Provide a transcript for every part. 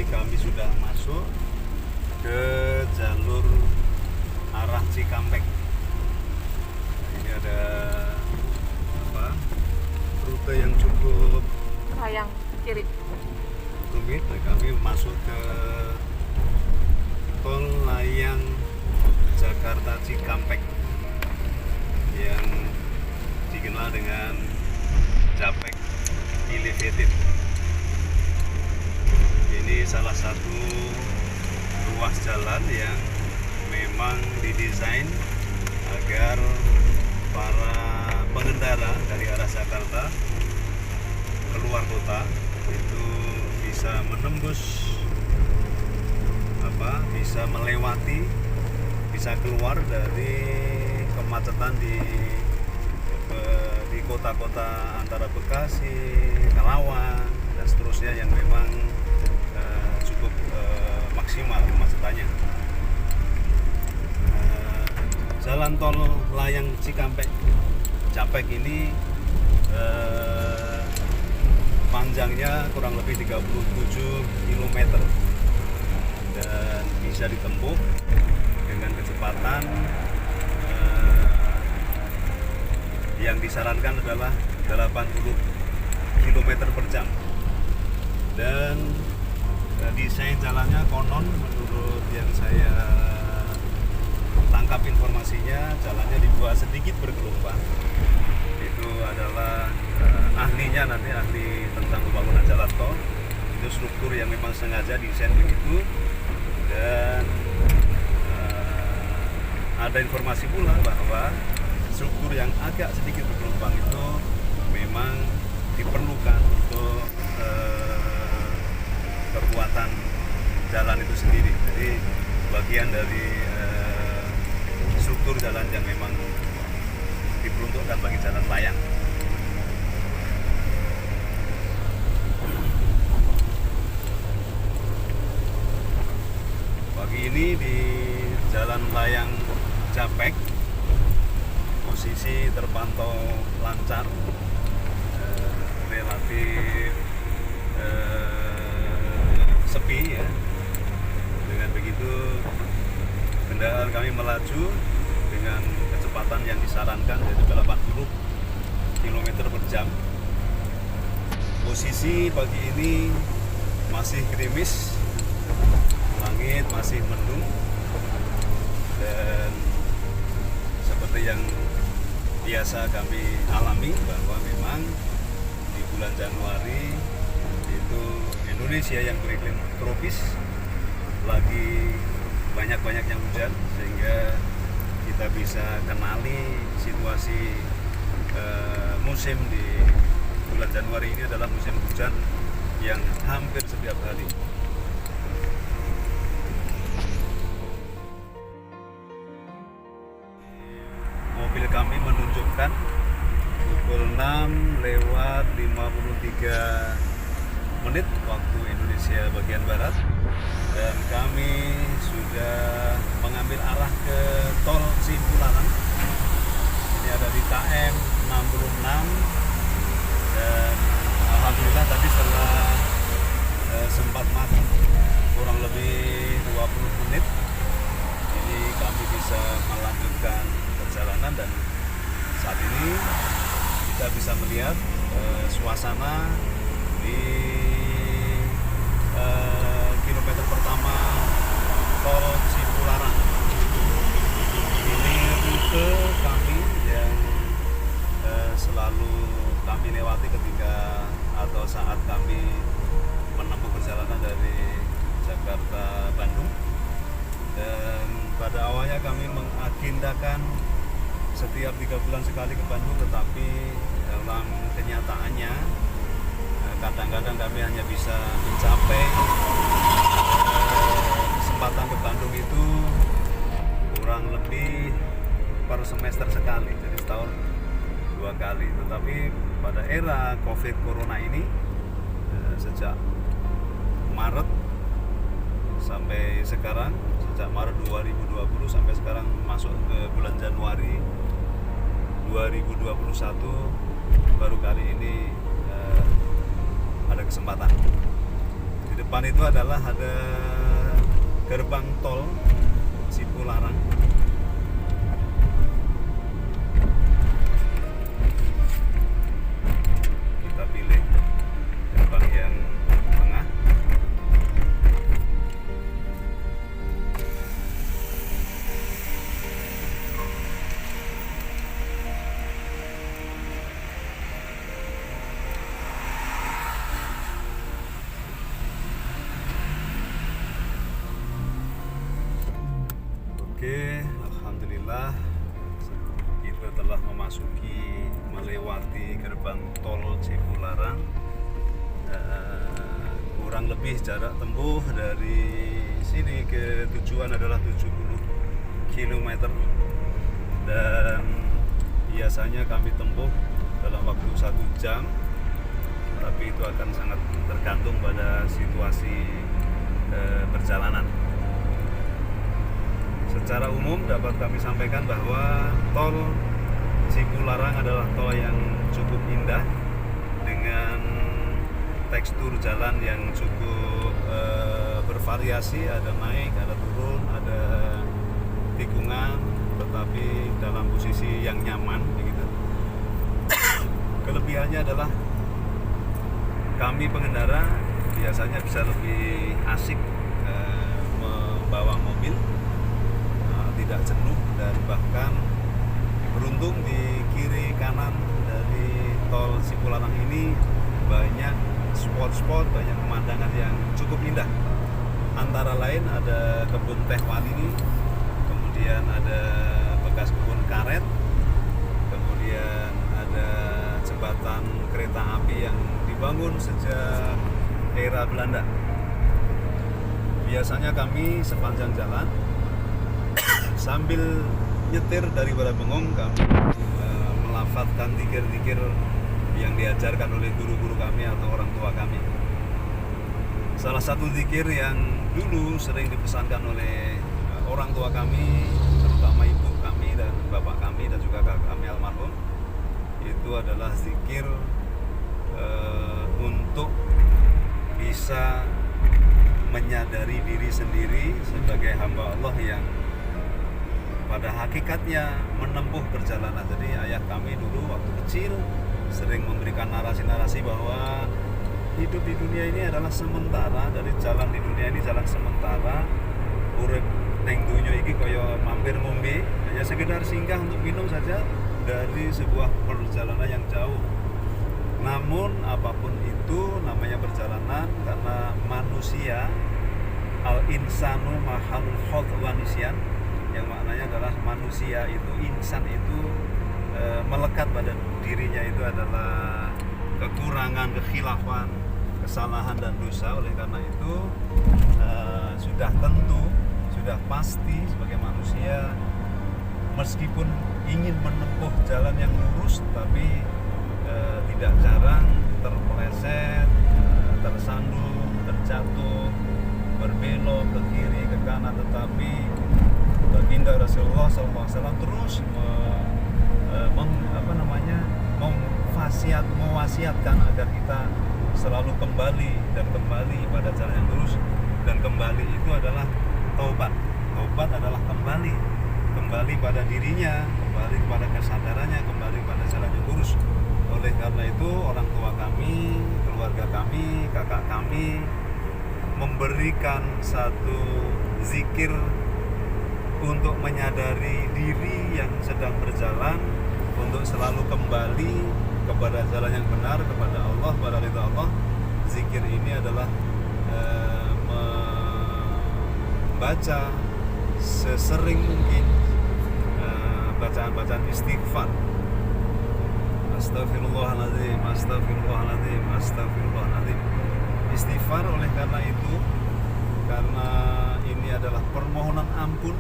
kami sudah masuk ke jalur arah Cikampek. Ini ada rute yang cukup Sayang kiri. rumit. Nah, kami masuk ke tol layang Jakarta Cikampek yang dikenal dengan Japek Elevated. Ini salah satu ruas jalan yang memang didesain agar para pengendara dari arah Jakarta keluar kota itu bisa menembus bisa melewati, bisa keluar dari kemacetan di kota-kota antara Bekasi, Karawang dan seterusnya yang memang cukup maksimal kemacetannya. Jalan tol layang Cikampek Japek ini panjangnya kurang lebih 37 km dan bisa ditempuh dengan kecepatan yang disarankan adalah 80 km per jam. Dan desain jalannya konon menurut yang saya tangkap informasinya, jalannya dibuat sedikit bergelombang. Itu adalah ahlinya, nanti ahli tentang pembangunan jalan tol, itu struktur yang memang sengaja desain begitu. Dan ada informasi pula bahwa struktur yang agak sedikit bergelombang itu memang diperlukan untuk kekuatan jalan itu sendiri. Jadi bagian dari struktur jalan yang memang diperuntukkan bagi jalan layang. Pagi ini di jalan layang Japek posisi terpantau lancar, relatif sepi ya. Dengan begitu kendaraan kami melaju dengan kecepatan yang disarankan yaitu 80 km per jam. Posisi pagi ini masih gerimis, langit masih mendung, dan seperti yang biasa kami alami bahwa memang di bulan Januari itu Indonesia yang beriklim tropis lagi banyak-banyaknya hujan, sehingga kita bisa kenali situasi musim di bulan Januari ini adalah musim hujan yang hampir setiap hari. Mobil kami menunjukkan pukul 6:53 waktu Indonesia bagian barat, dan kami sudah mengambil arah ke tol Cipularang. Ini ada di KM 66, dan alhamdulillah tadi setelah sempat mati kurang lebih 20 menit ini kami bisa melanjutkan perjalanan, dan saat ini kita bisa melihat suasana di kilometer pertama tol Cipularang. Ini rute kami yang selalu kami lewati ketika atau saat kami menempuh perjalanan dari Jakarta Bandung. Dan pada awalnya kami mengagendakan setiap 3 bulan sekali ke Bandung, tetapi dalam kenyataannya kadang-kadang kami hanya bisa mencapai kesempatan ke Bandung itu kurang lebih per semester sekali, jadi setahun 2 kali. Tetapi pada era COVID Corona ini, sejak Maret sampai sekarang, sejak Maret 2020 sampai sekarang masuk ke bulan Januari 2021, baru kali ini ada kesempatan. Jadi depan itu adalah ada gerbang tol Cipularang. Kita pilih gerbang yang tengah. Oke, alhamdulillah kita telah melewati gerbang tol Cipularang. Kurang lebih jarak tempuh dari sini ke tujuan adalah 70 km, dan biasanya kami tempuh dalam waktu 1 jam, tapi itu akan sangat tergantung pada situasi perjalanan. Secara umum dapat kami sampaikan bahwa tol Cipularang adalah tol yang cukup indah dengan tekstur jalan yang cukup bervariasi, ada naik, ada turun, ada tikungan, tetapi dalam posisi yang nyaman begitu. Kelebihannya adalah kami pengendara biasanya bisa lebih asik membawa mobil, tidak jenuh, dan bahkan beruntung di kiri kanan dari tol Cipularang ini banyak spot-spot, banyak pemandangan yang cukup indah. Antara lain ada kebun teh wali, kemudian ada bekas kebun karet, kemudian ada jembatan kereta api yang dibangun sejak era Belanda. Biasanya kami sepanjang jalan sambil nyetir dari Bengong, kami melafadzkan zikir-zikir yang diajarkan oleh guru-guru kami atau orang tua kami. Salah satu zikir yang dulu sering dipesankan oleh orang tua kami, terutama ibu kami dan bapak kami dan juga kakak kami almarhum, itu adalah zikir untuk bisa menyadari diri sendiri sebagai hamba Allah yang pada hakikatnya menempuh perjalanan. Jadi ayah kami dulu waktu kecil sering memberikan narasi-narasi bahwa hidup di dunia ini adalah sementara, dari jalan di dunia ini jalan sementara, urip neng dunya iki kaya mampir ngombe, hanya sekedar singgah untuk minum saja dari sebuah perjalanan yang jauh. Namun apapun itu namanya perjalanan, karena manusia al-insanu mahalul khot wa nisyan, yang maknanya adalah manusia itu, insan itu melekat pada dirinya itu adalah kekurangan, kekhilafan, kesalahan dan dosa. Oleh karena itu sudah tentu, sudah pasti sebagai manusia, meskipun ingin menempuh jalan yang lurus, tapi tidak jarang terpeleset, tersandung, terjatuh, berbelok ke kiri, ke kanan. Tetapi baginda Rasulullah SAW terus mewasiatkan agar kita selalu kembali pada jalan yang lurus, dan kembali itu adalah taubat. Taubat adalah kembali pada dirinya, kembali kepada kesadarannya, kembali pada jalan yang lurus. Oleh karena itu orang tua kami, keluarga kami, kakak kami memberikan satu zikir untuk menyadari diri yang sedang berjalan, untuk selalu kembali kepada jalan yang benar, kepada Allah, pada ridha Allah. Zikir ini adalah membaca sesering mungkin bacaan-bacaan istighfar. Astagfirullahaladzim, astagfirullahaladzim, astagfirullahaladzim. Istighfar oleh karena itu, karena ini adalah permohonan ampun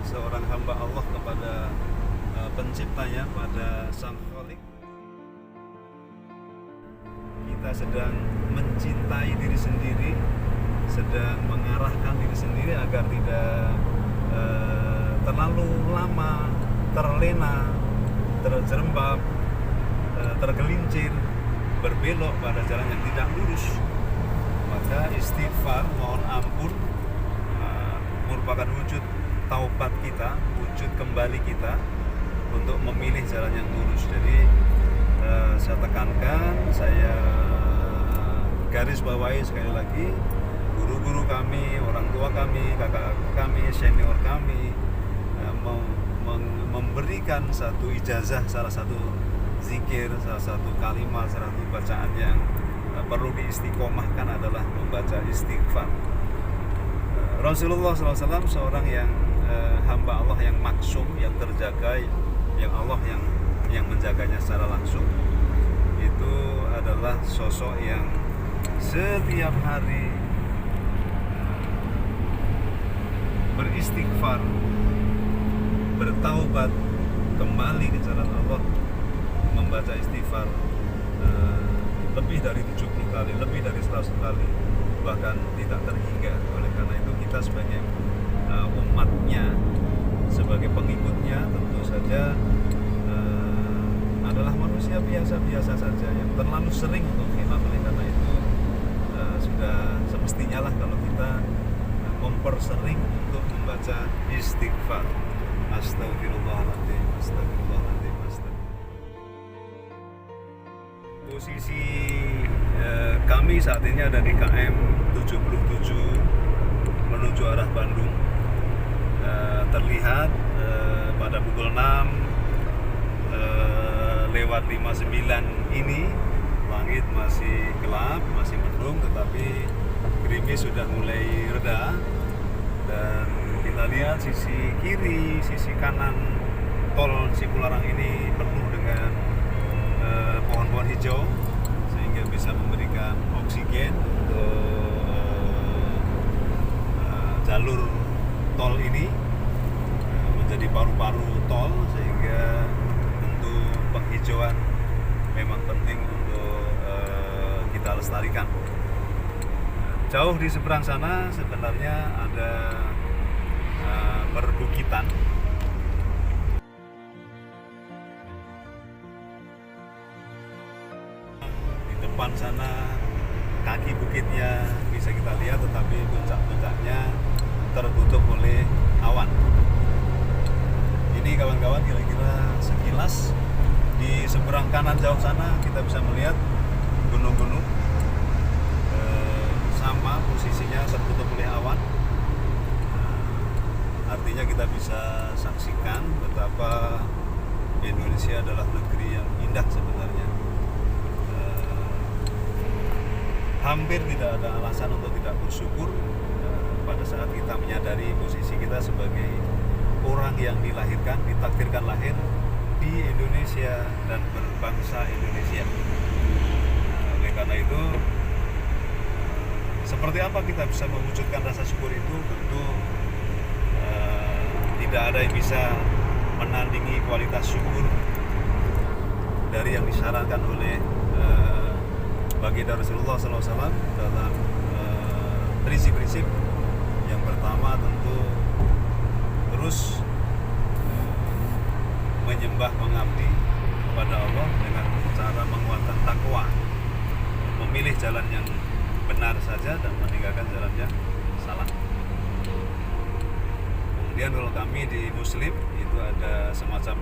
seorang hamba Allah kepada penciptanya, pada Sang Khalik. Kita sedang mencintai diri sendiri, sedang mengarahkan diri sendiri agar tidak terlalu lama terlena, terjerembab, tergelincir, berbelok pada jalan yang tidak lurus. Maka maka istighfar, mohon ampun, merupakan wujud taubat kita, wujud kembali kita untuk memilih jalan yang lurus. Jadi saya tekankan, saya garis bawahi sekali lagi, guru-guru kami, orang tua kami, kakak kami, senior kami memberikan satu ijazah, salah satu zikir, salah satu kalimat, salah satu bacaan yang perlu diistiqomahkan adalah membaca istighfar. Rasulullah SAW seorang yang hamba Allah yang maksum, yang terjaga, yang Allah yang menjaganya secara langsung. Itu adalah sosok yang setiap hari beristighfar, bertaubat, kembali ke jalan Allah, membaca istighfar lebih dari 70 kali, lebih dari 100 kali, bahkan tidak terhingga. Oleh karena itu kita sebagai umatnya, sebagai pengikutnya, tentu saja adalah manusia biasa-biasa saja yang terlalu sering untuk khilaf. Oleh karena itu sudah semestinya lah kalau kita mempersering untuk membaca istighfar. Astagfirullahaladzim, astagfirullahaladzim, astagfirullahaladzim. Posisi kami saat ini ada di KM 77 menuju arah Bandung. Terlihat pada pukul 6 lewat 59 ini langit masih gelap, masih mendung, tetapi gerimis sudah mulai reda. Dan kita lihat sisi kiri, sisi kanan tol Cipularang ini penuh dengan pohon-pohon hijau, sehingga bisa memberikan oksigen untuk jalur tol ini menjadi paru-paru tol, sehingga tentu penghijauan memang penting untuk kita lestarikan. Jauh di seberang sana sebenarnya ada perbukitan. Di depan sana kaki bukitnya bisa kita lihat, tetapi puncak-puncaknya tertutup oleh awan. Ini kawan-kawan, kira-kira sekilas di seberang kanan jauh sana kita bisa melihat gunung-gunung, sama posisinya tertutup oleh awan. Artinya kita bisa saksikan betapa Indonesia adalah negeri yang indah sebenarnya. Hampir tidak ada alasan untuk tidak bersyukur pada saat kita menyadari posisi kita sebagai orang yang dilahirkan, ditakdirkan lahir di Indonesia dan berbangsa Indonesia. Oleh karena itu, seperti apa kita bisa mewujudkan rasa syukur itu? Tentu tidak ada yang bisa menandingi kualitas syukur dari yang disarankan oleh baginda Rasulullah SAW dalam prinsip-prinsip. Yang pertama tentu terus menyembah, mengabdi kepada Allah dengan cara menguatkan takwa, memilih jalan yang benar saja dan meninggalkan jalan yang salah. Kemudian kalau kami di Muslim itu ada semacam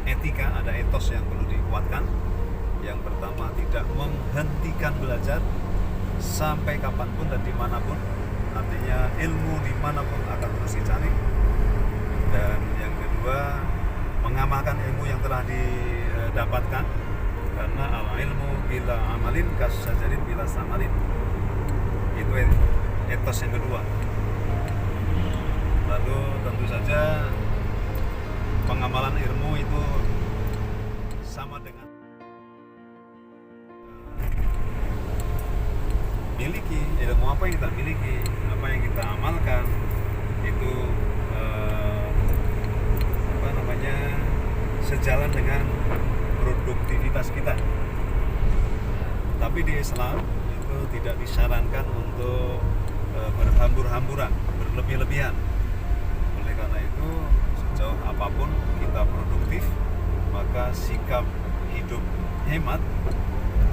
etika, ada etos yang perlu dikuatkan. Yang pertama, tidak menghentikan belajar sampai kapanpun dan dimanapun. Artinya ilmu dimanapun akan terus dicari. Dan yang kedua, mengamalkan ilmu yang telah didapatkan, karena al-ilmu bila amalin kasyajarin bila samalin. Itu etos yang kedua. Lalu tentu saja pengamalan ilmu itu sama dengan miliki ilmu. Apa yang kita miliki, apa yang kita amalkan itu sejalan dengan produktivitas kita. Tapi di Islam itu tidak disarankan untuk berhambur-hamburan, berlebih-lebihan. Oleh karena itu, sejauh apapun kita produktif, maka sikap hidup hemat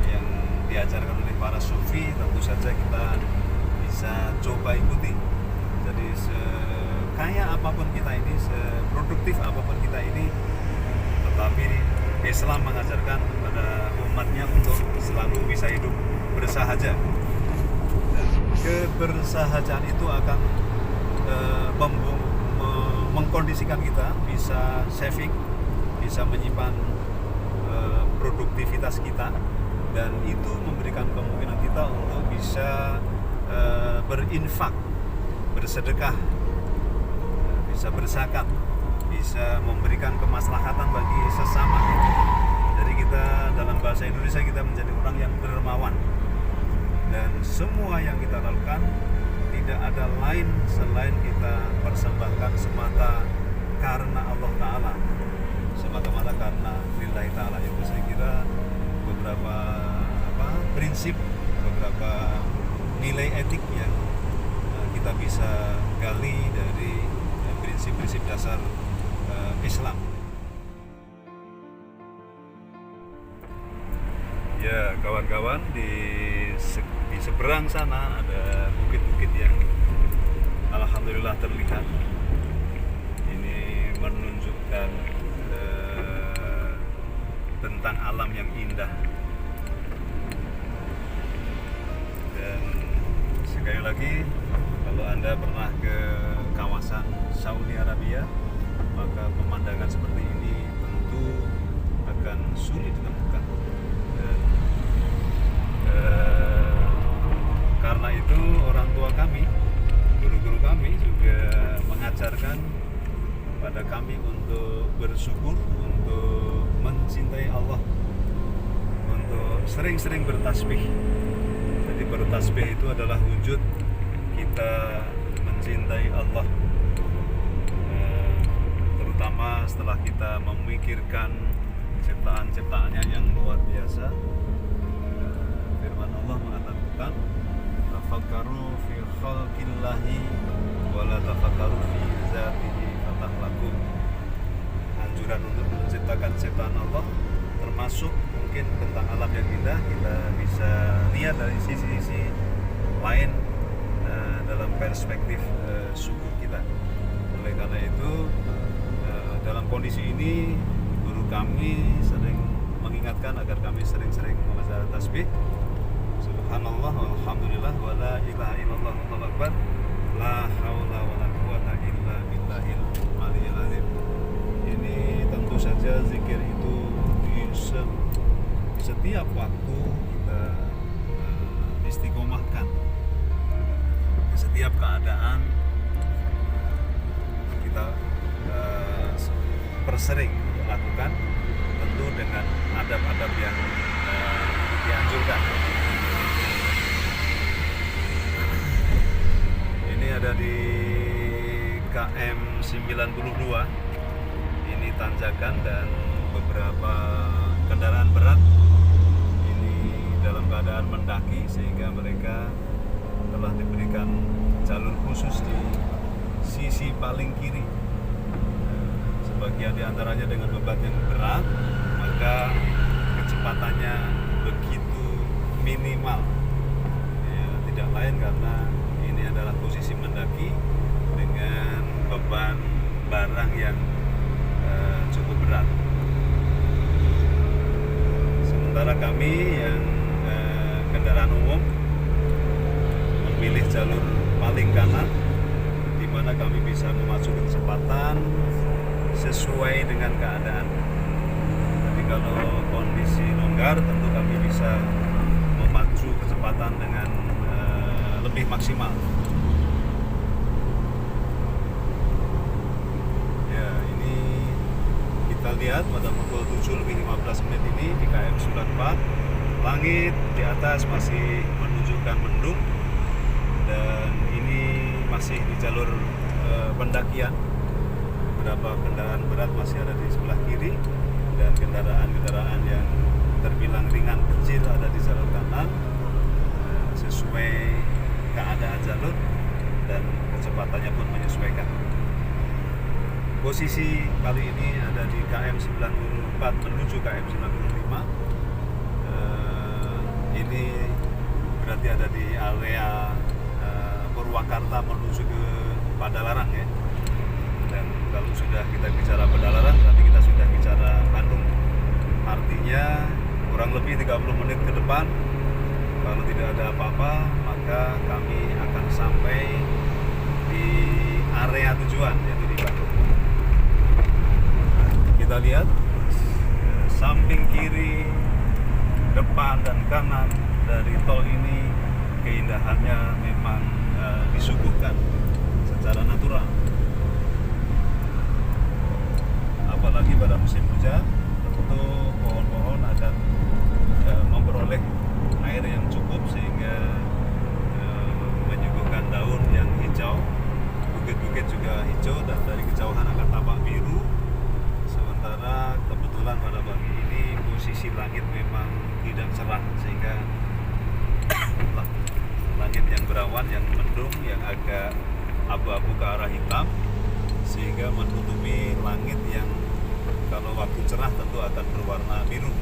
yang diajarkan oleh para sufi tentu saja kita bisa coba ikuti. Jadi sekaya apapun kita ini, seproduktif apapun kita ini, tetapi Islam mengajarkan kepada umatnya untuk selalu bisa hidup bersahaja. Dan kebersahajaan itu akan mengkondisikan kita bisa saving, bisa menyimpan produktivitas kita, dan itu memberikan kemungkinan kita untuk bisa berinfak, bersedekah, bisa berzakat, bisa memberikan kemaslahatan bagi sesama. Jadi kita dalam bahasa Indonesia kita menjadi orang yang dermawan, dan semua yang kita lakukan tidak ada lain selain kita persembahkan semata karena Allah Ta'ala, semata-mata karena lillahi ta'ala. Itu saya kira beberapa prinsip, beberapa nilai etik yang kita bisa gali dari prinsip-prinsip dasar Islam. Ya kawan-kawan, di seberang sana ada bukit-bukit yang alhamdulillah terlihat. Ini menunjukkan tentang alam yang indah. Dan sekali lagi, kalau Anda pernah ke kawasan Saudi Arabia, maka pemandangan seperti ini tentu akan sulit ditemukan. Dan karena itu orang tua kami, guru-guru kami juga mengajarkan pada kami untuk bersyukur, untuk mencintai Allah, untuk sering-sering bertasbih. Jadi bertasbih itu adalah wujud kita mencintai Allah, terutama setelah kita memikirkan ciptaan-ciptaannya yang luar biasa. Firman Allah mengatakan, tafakkaru fi khalqillahi wa la tafakkaru fi zatihi fatahlaku. Anjuran untuk menciptakan ciptaan Allah, termasuk mungkin tentang alam yang indah, kita bisa lihat dari sisi-sisi lain dalam perspektif syukur kita. Oleh karena itu, dalam kondisi ini guru kami sering mengingatkan agar kami sering-sering membaca tasbih, subhanallah walhamdulillah wa la ilaha illallah wallahu akbar, la haula wa la quwata illa billahil aliyyil azim. Ini tentu saja zikir itu di setiap waktu kita istiqomahkan, di setiap keadaan kita persering lakukan, tentu dengan adab-adab yang dianjurkan. Ini ada di KM 92, ini tanjakan dan beberapa kendaraan berat ini dalam keadaan mendaki, sehingga mereka telah diberikan jalur khusus di sisi paling kiri. Sebagian diantaranya dengan beban yang berat, maka kecepatannya begitu minimal. Ya, tidak lain karena ini adalah posisi mendaki dengan beban barang yang cukup berat. Sementara kami yang kendaraan umum memilih jalur paling kanan, di mana kami bisa memacu kecepatan sesuai dengan keadaan. Jadi kalau kondisi longgar, tentu kami bisa memacu kecepatan dengan lebih maksimal. Ya, ini kita lihat pada pukul 7:15 ini di KM 94, langit di atas masih menunjukkan mendung, dan ini masih di jalur pendakian. Beberapa kendaraan berat masih ada di sebelah kiri, dan kendaraan-kendaraan yang terbilang ringan kecil ada di jalur kanan, sesuai keadaan jalur dan kecepatannya pun menyesuaikan. Posisi kali ini ada di KM 94 menuju KM 95. Ini berarti ada di area Purwakarta menuju ke Padalarang ya. Dan kalau sudah kita bicara Padalarang, nanti kita sudah bicara Bandung. Artinya kurang lebih 30 menit ke depan, kalau tidak ada apa-apa, maka kami akan sampai di area tujuan, yaitu di Bandung. Kita lihat samping kiri, depan dan kanan dari tol ini, keindahannya memang disuguhkan secara natural. Apalagi pada musim hujan, tentu pohon-pohon akan memperoleh air yang cukup sehingga menyuguhkan daun yang hijau. Bukit-bukit juga hijau dan dari kejauhan akan tampak biru. Sementara kebetulan pada pagi ini posisi langit memang tidak cerah, sehingga langit yang berawan, yang mendung, yang agak abu-abu ke arah hitam, sehingga menutupi langit yang kalau waktu cerah tentu akan berwarna biru.